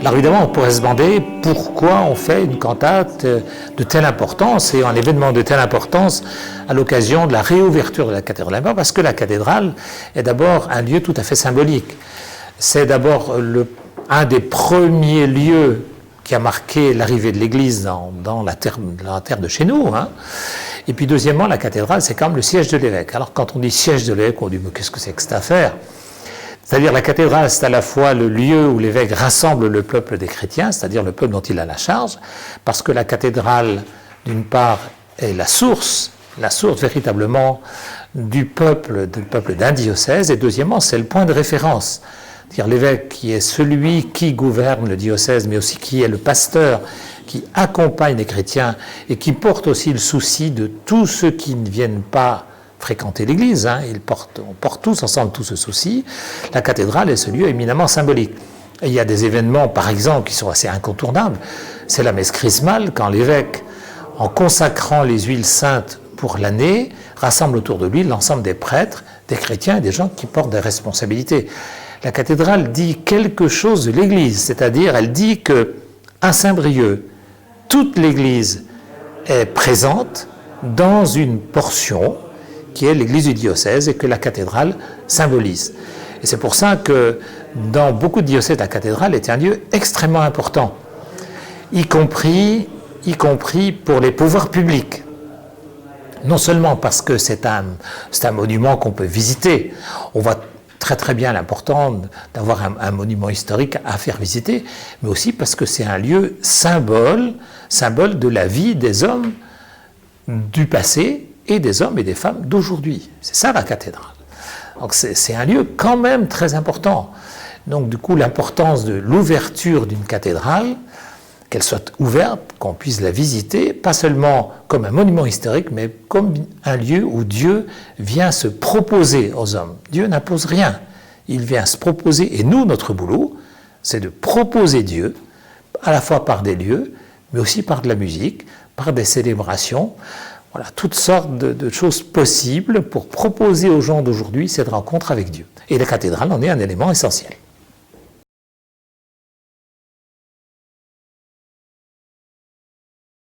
Alors évidemment, on pourrait se demander pourquoi on fait une cantate de telle importance et un événement de telle importance à l'occasion de la réouverture de la cathédrale. Parce que la cathédrale est d'abord un lieu tout à fait symbolique. C'est d'abord un des premiers lieux qui a marqué l'arrivée de l'Église dans la terre de chez nous. Hein. Et puis deuxièmement, la cathédrale, c'est quand même le siège de l'évêque. Alors quand on dit siège de l'évêque, on dit mais qu'est-ce que c'est que cette affaire ? C'est-à-dire la cathédrale, c'est à la fois le lieu où l'évêque rassemble le peuple des chrétiens, c'est-à-dire le peuple dont il a la charge, parce que la cathédrale, d'une part, est la source véritablement du peuple d'un diocèse, et deuxièmement, c'est le point de référence. C'est-à-dire l'évêque qui est celui qui gouverne le diocèse, mais aussi qui est le pasteur, qui accompagne les chrétiens et qui porte aussi le souci de tous ceux qui ne viennent pas fréquenter l'église, hein. On porte tous ensemble tout ce souci. La cathédrale est ce lieu éminemment symbolique. Et il y a des événements, par exemple, qui sont assez incontournables. C'est la messe chrismale, quand l'évêque, en consacrant les huiles saintes pour l'année, rassemble autour de lui l'ensemble des prêtres, des chrétiens et des gens qui portent des responsabilités. La cathédrale dit quelque chose de l'église, c'est-à-dire elle dit qu'à Saint-Brieuc, toute l'église est présente dans une portion qui est l'église du diocèse et que la cathédrale symbolise. Et c'est pour ça que dans beaucoup de diocèses, la cathédrale est un lieu extrêmement important, y compris pour les pouvoirs publics. Non seulement parce que c'est un monument qu'on peut visiter, on voit très bien l'important d'avoir un monument historique à faire visiter, mais aussi parce que c'est un lieu symbole de la vie des hommes du passé et des hommes et des femmes d'aujourd'hui. C'est ça la cathédrale. Donc c'est un lieu quand même très important. Donc du coup l'importance de l'ouverture d'une cathédrale, qu'elle soit ouverte, qu'on puisse la visiter, pas seulement comme un monument historique, mais comme un lieu où Dieu vient se proposer aux hommes. Dieu n'impose rien, il vient se proposer, et nous, notre boulot, c'est de proposer Dieu, à la fois par des lieux, mais aussi par de la musique, par des célébrations, voilà, toutes sortes de choses possibles pour proposer aux gens d'aujourd'hui cette rencontre avec Dieu. Et la cathédrale en est un élément essentiel.